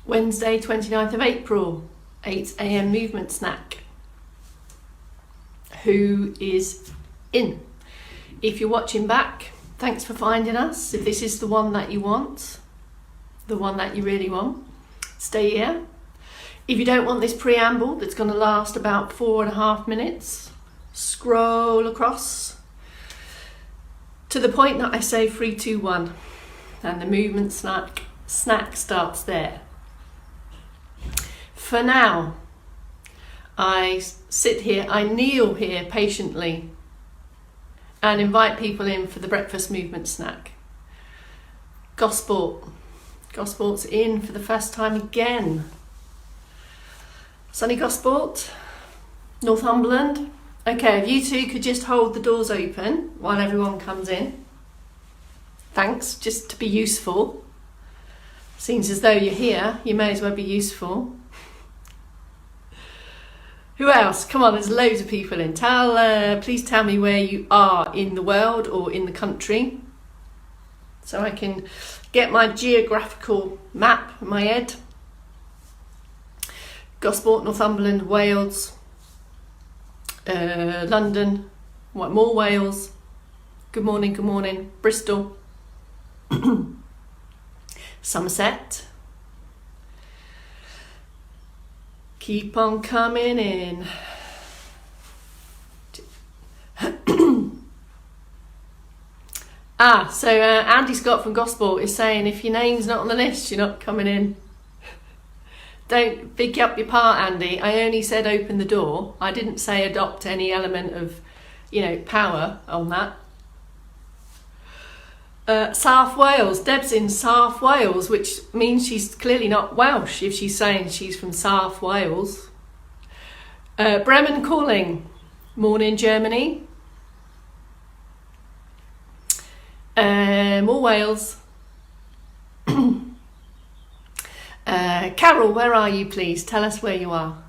Wednesday 29th of April, 8 a.m. movement snack. Who is in? If you're watching back, thanks for finding us. If this is the one that you want, the one that you really want, stay here. If you don't want this preamble that's going to last about 4.5 minutes, scroll across to the point that I say 3, 2, 1, and the movement snack starts there. For now, I sit here, I kneel here patiently and invite people in for the breakfast movement snack. Gosport's in for the first time again. Sunny Gosport, Northumberland. Okay, if you two could just hold the doors open while everyone comes in. Thanks, just to be useful. Seems as though you're here, you may as well be useful. Who else? Come on, there's loads of people in. Please tell me where you are in the world or in the country, so I can get my geographical map in my head. Gosport, Northumberland, Wales, London, more Wales. Good morning. Bristol, Somerset. Keep on coming in. So Andy Scott from Gosport is saying if your name's not on the list, you're not coming in. Don't pick up your part, Andy. I only said open the door. I didn't say adopt any element of, power on that. South Wales. Deb's in South Wales, which means she's clearly not Welsh if she's saying she's from South Wales. Bremen calling. Morning, Germany. More Wales. Carol, where are you, please? Tell us where you are.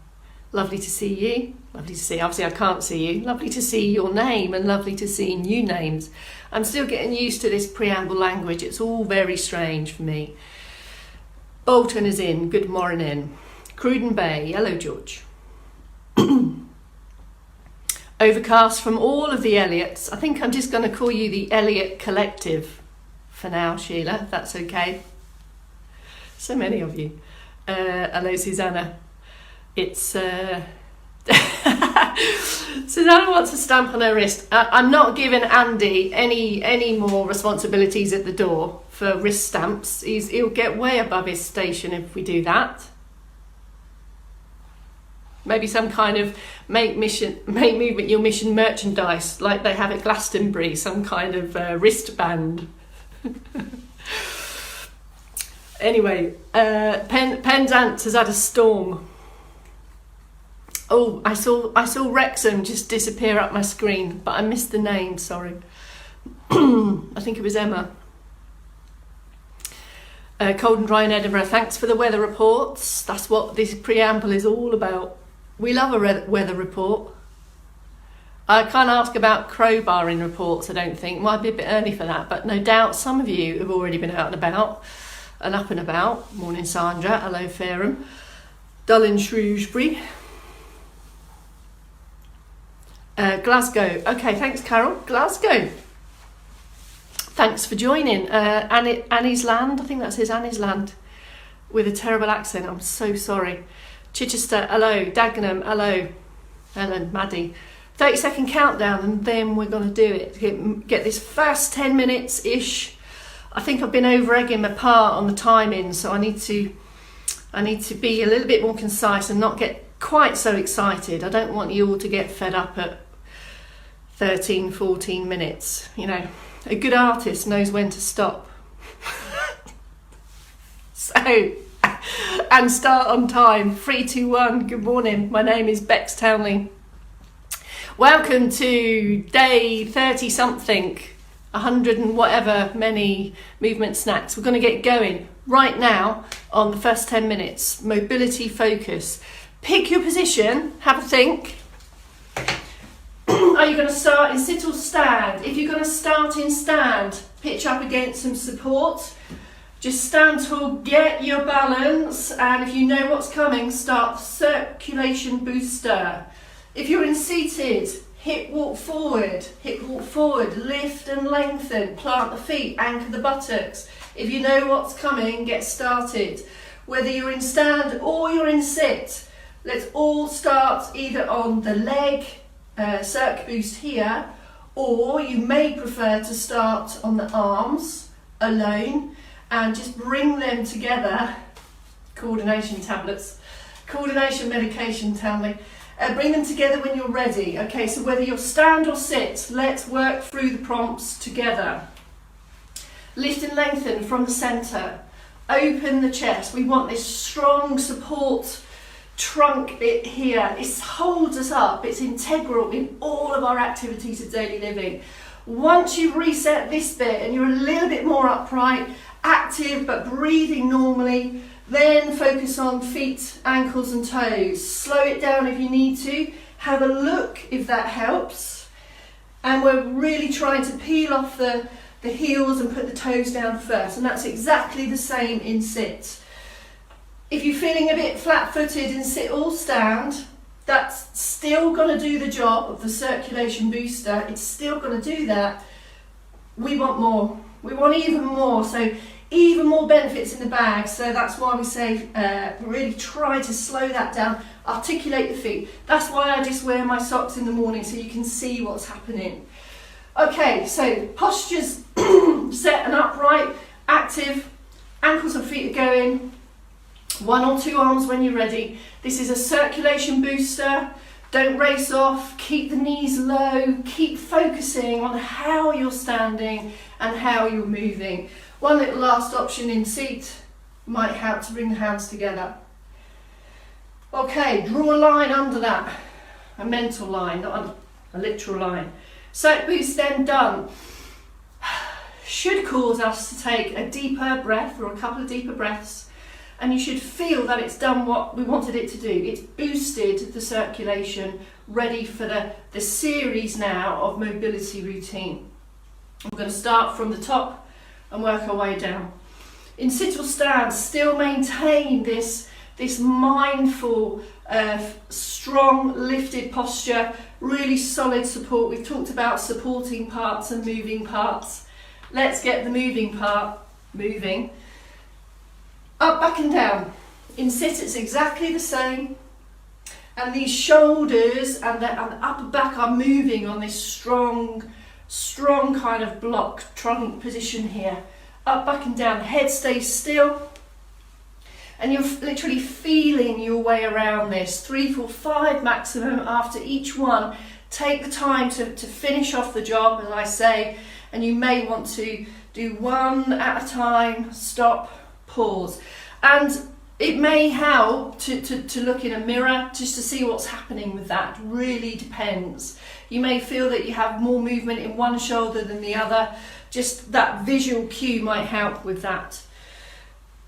Lovely to see you. Lovely to see. Obviously, I can't see you. Lovely to see your name and lovely to see new names. I'm still getting used to this preamble language. It's all very strange for me. Bolton is in. Good morning. Cruden Bay. Hello, George. Overcast from all of the Elliots. I think I'm just going to call you the Elliot Collective for now, Sheila, if that's okay. So many of you. Hello, Susanna. It's Susanna wants a stamp on her wrist. I'm not giving Andy any more responsibilities at the door for wrist stamps. He'll get way above his station if we do that. Maybe some kind of make movement your mission merchandise like they have at Glastonbury, some kind of wristband. Anyway, Penzance has had a storm. Oh, I saw Wrexham just disappear up my screen, but I missed the name, sorry. I think it was Emma. Cold and dry in Edinburgh. Thanks for the weather reports. That's what this preamble is all about. We love a weather report. I can't ask about crowbarring reports, I don't think. Might be a bit early for that, but no doubt some of you have already been out and about. And up and about. Morning, Sandra. Hello, Fareham. Dull in Shrewsbury. Glasgow. Okay, thanks, Carol. Glasgow. Thanks for joining. Annie's Land. I think that says Annie's Land. With a terrible accent. I'm so sorry. Chichester. Hello. Dagenham. Hello. Ellen. Maddie. 30-second countdown, and then we're going to do it. Get this first 10 minutes-ish. I think I've been over-egging my part on the timing, so I need to be a little bit more concise and not get quite so excited. I don't want you all to get fed up at 13, 14 minutes. A good artist knows when to stop. So, and start on time. 3, 2, 1. Good morning. My name is Bex Townley. Welcome to day 30-something. 100 and whatever many movement snacks. We're going to get going right now on the first 10 minutes. Mobility focus. Pick your position, have a think. Are you going to start in sit or stand? If you're going to start in stand, pitch up against some support. Just stand tall, get your balance, and if you know what's coming, start the circulation booster. If you're in seated, hip walk forward, lift and lengthen, plant the feet, anchor the buttocks. If you know what's coming, get started. Whether you're in stand or you're in sit, let's all start either on the leg, circ boost here, or you may prefer to start on the arms alone and just bring them together. Coordination tablets, coordination medication, tell me. Bring them together when you're ready. Okay, so whether you're stand or sit, let's work through the prompts together. Lift and lengthen from the centre. Open the chest. We want this strong support trunk bit here. It holds us up. It's integral in all of our activities of daily living. Once you've reset this bit and you're a little bit more upright, active but breathing normally, then focus on feet, ankles and toes. Slow it down if you need to. Have a look if that helps. And we're really trying to peel off the heels and put the toes down first. And that's exactly the same in sit. If you're feeling a bit flat-footed in sit or stand, that's still going to do the job of the circulation booster. It's still going to do that. We want more. We want even more. So even more benefits in the bag. So that's why we say really try to slow that down. Articulate the feet. That's why I just wear my socks in the morning so you can see what's happening. Okay, so postures set and upright, active, ankles and feet are going. One or two arms when you're ready. This is a circulation booster. Don't race off, keep the knees low, keep focusing on how you're standing and how you're moving. One little last option in seat might help to bring the hands together. Okay, draw a line under that, a mental line, not a literal line. Circ boost then done. Should cause us to take a deeper breath or a couple of deeper breaths. And you should feel that it's done what we wanted it to do. It's boosted the circulation, ready for the series now of mobility routine. We're going to start from the top and work our way down. In sit or stand, still maintain this mindful, strong, lifted posture, really solid support. We've talked about supporting parts and moving parts. Let's get the moving part moving. Up, back and down. In sit it's exactly the same. And these shoulders and the upper back are moving on this strong kind of block trunk position here. Up, back and down. Head stays still. And you're literally feeling your way around this. 3, 4, 5 maximum after each one. Take the time to finish off the job, as I say. And you may want to do one at a time, stop, pause. And it may help to look in a mirror just to see what's happening with that. It really depends. You may feel that you have more movement in one shoulder than the other. Just that visual cue might help with that.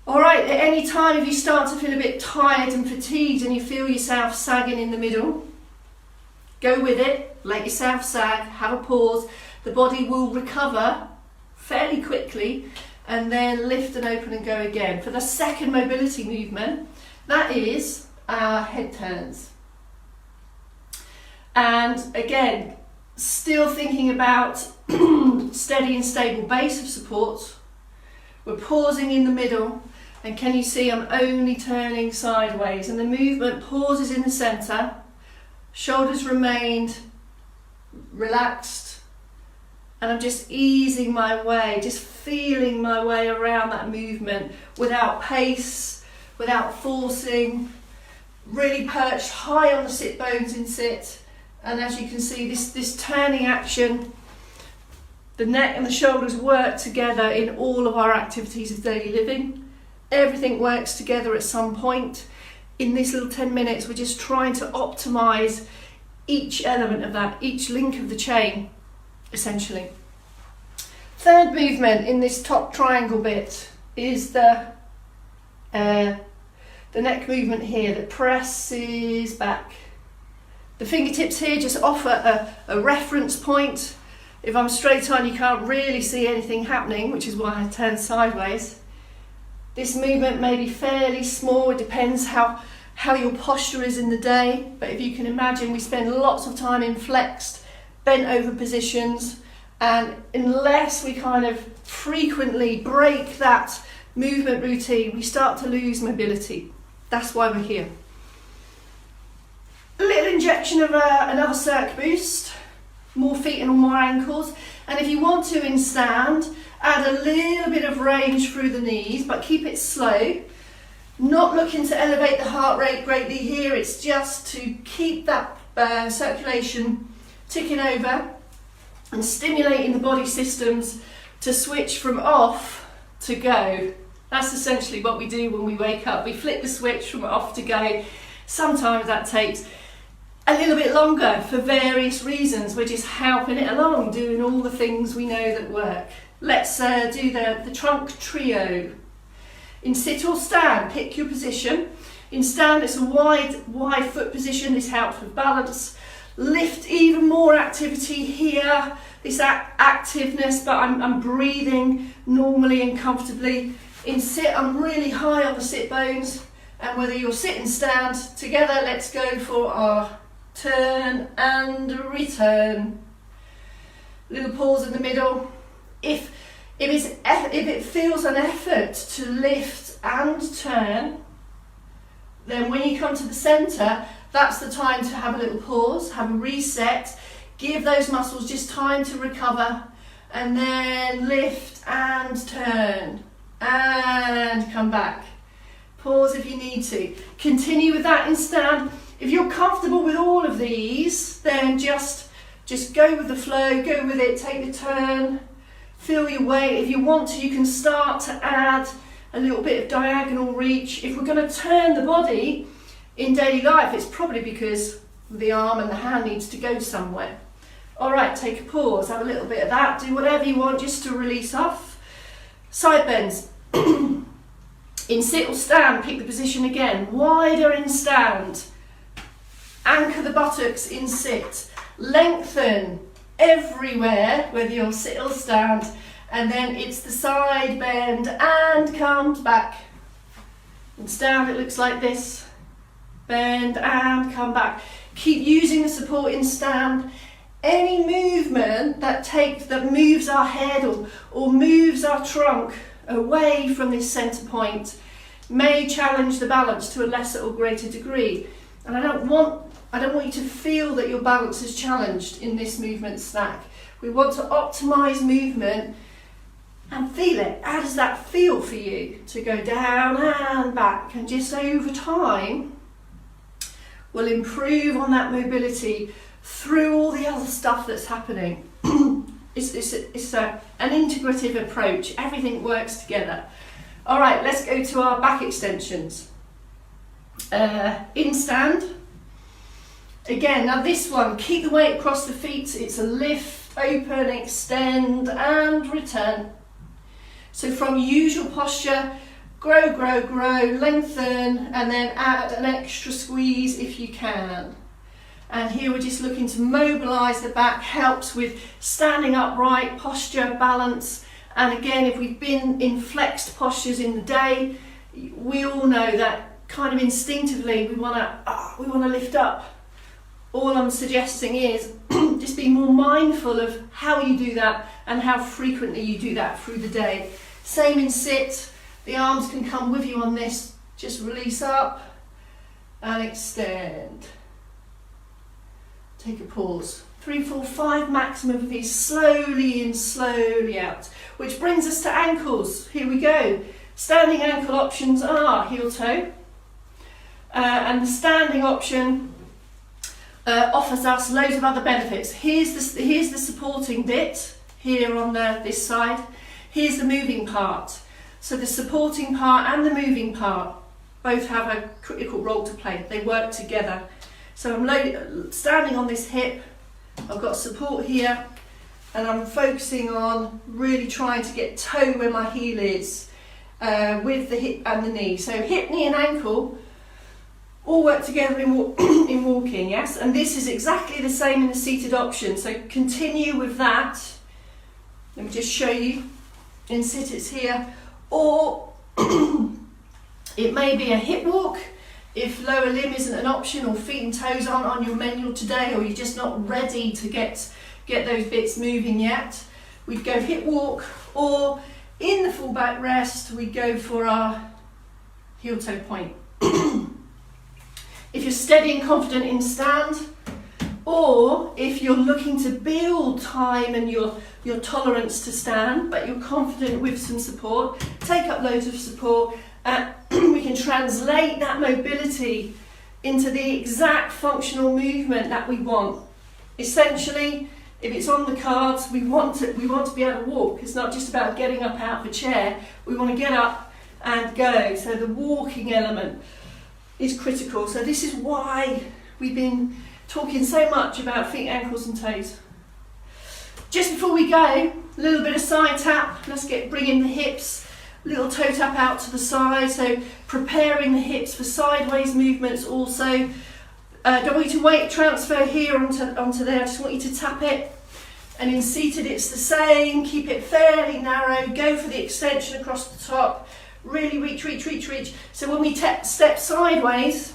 All right, at any time if you start to feel a bit tired and fatigued and you feel yourself sagging in the middle, go with it, let yourself sag, have a pause. The body will recover fairly quickly and then lift and open and go again. For the second mobility movement, that is our head turns. And again, still thinking about steady and stable base of support. We're pausing in the middle, and can you see I'm only turning sideways, and the movement pauses in the centre, shoulders remained relaxed, and I'm just easing my way, just feeling my way around that movement without pace, without forcing, really perched high on the sit bones in sit. And as you can see, this turning action, the neck and the shoulders work together in all of our activities of daily living. Everything works together at some point. In this little 10 minutes, we're just trying to optimise each element of that, each link of the chain, essentially. Third movement in this top triangle bit is the neck movement here that presses back. The fingertips here just offer a reference point. If I'm straight on, you can't really see anything happening, which is why I turn sideways. This movement may be fairly small, it depends how your posture is in the day, but if you can imagine, we spend lots of time in flexed, bent over positions, and unless we kind of frequently break that movement routine, we start to lose mobility. That's why we're here. A little injection of another circ boost, more feet and more ankles, and if you want to in stand, add a little bit of range through the knees, but keep it slow. Not looking to elevate the heart rate greatly here, it's just to keep that circulation ticking over and stimulating the body systems to switch from off to go. That's essentially what we do when we wake up. We flick the switch from off to go. Sometimes that takes a little bit longer for various reasons. We're just helping it along, doing all the things we know that work. Let's do the trunk trio. In sit or stand, pick your position. In stand, it's a wide foot position. This helps with balance. Lift, even more activity here. This activeness, but I'm breathing normally and comfortably. In sit, I'm really high on the sit bones. And whether you're sit and stand together, let's go for our turn and return. Little pause in the middle. If it feels an effort to lift and turn, then when you come to the centre, that's the time to have a little pause, have a reset, give those muscles just time to recover, and then lift and turn and come back. Pause if you need to. Continue with that in stand. If you're comfortable with all of these, then just go with the flow, go with it, take the turn, feel your weight. If you want to, you can start to add a little bit of diagonal reach. If we're going to turn the body in daily life, it's probably because the arm and the hand needs to go somewhere. All right, take a pause, have a little bit of that, do whatever you want just to release off. Side bends. In sit or stand, pick the position again. Wider in stand. Anchor the buttocks in sit. Lengthen everywhere, whether you're sit or stand. And then it's the side bend and comes back. In stand, it looks like this. Bend and come back. Keep using the support in stand. Any movement that moves our head or moves our trunk away from this centre point may challenge the balance to a lesser or greater degree. And I don't want you to feel that your balance is challenged in this movement snack. We want to optimise movement and feel it. How does that feel for you to go down and back? And just over time, we'll improve on that mobility through all the other stuff that's happening. It's an integrative approach. Everything works together. All right, let's go to our back extensions. In stand. Again, now this one, keep the weight across the feet. It's a lift, open, extend, and return. So from usual posture, grow, lengthen, and then add an extra squeeze if you can. And here we're just looking to mobilise the back, helps with standing upright, posture, balance. And again, if we've been in flexed postures in the day, we all know that kind of instinctively we want to lift up. All I'm suggesting is just be more mindful of how you do that and how frequently you do that through the day. Same in sit, the arms can come with you on this. Just release up and extend. Take a pause. 3, 4, 5 maximum of these, slowly in, slowly out. Which brings us to ankles. Here we go. Standing ankle options are heel toe. And the standing option offers us loads of other benefits. Here's the supporting bit, here on this side. Here's the moving part. So the supporting part and the moving part both have a critical role to play. They work together. So I'm standing on this hip, I've got support here, and I'm focusing on really trying to get toe where my heel is with the hip and the knee. So hip, knee and ankle all work together in walking, yes? And this is exactly the same in the seated option. So continue with that. Let me just show you. In sit it's here. Or It may be a hip walk if lower limb isn't an option, or feet and toes aren't on your menu today, or you're just not ready to get those bits moving yet. We'd go hip walk, or in the full back rest, we go for our heel toe point. If you're steady and confident in stand, or if you're looking to build time and your tolerance to stand, but you're confident with some support, take up loads of support. We can translate that mobility into the exact functional movement that we want. Essentially, if it's on the cards, we want to be able to walk. It's not just about getting up out of a chair. We want to get up and go. So the walking element is critical. So this is why we've been talking so much about feet, ankles and toes. Just before we go, a little bit of side tap. Let's bring in the hips. Little toe tap out to the side, so preparing the hips for sideways movements also. Don't want you to weight transfer here onto there, I just want you to tap it. And in seated it's the same, keep it fairly narrow, go for the extension across the top, really reach. So when we step sideways,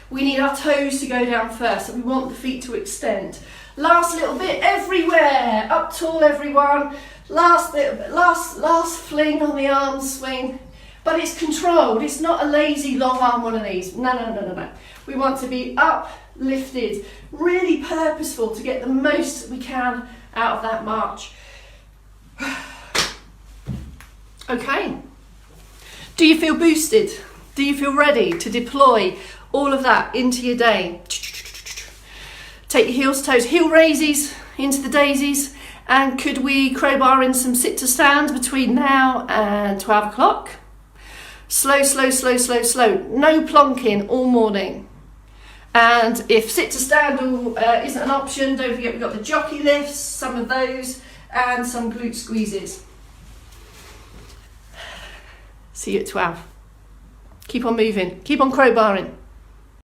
we need our toes to go down first, so we want the feet to extend. Last little bit, everywhere, up tall everyone. Last bit, last fling on the arm swing, but it's controlled. It's not a lazy long arm one of these. No. We want to be uplifted, really purposeful to get the most we can out of that march. Okay. Do you feel boosted? Do you feel ready to deploy all of that into your day? Take your heels, toes, heel raises into the daisies. And could we crowbar in some sit to stand between now and 12 o'clock? Slow. No plonking all morning. And if sit to stand isn't an option, don't forget we've got the jockey lifts, some of those, and some glute squeezes. See you at 12. Keep on moving, keep on crowbarring.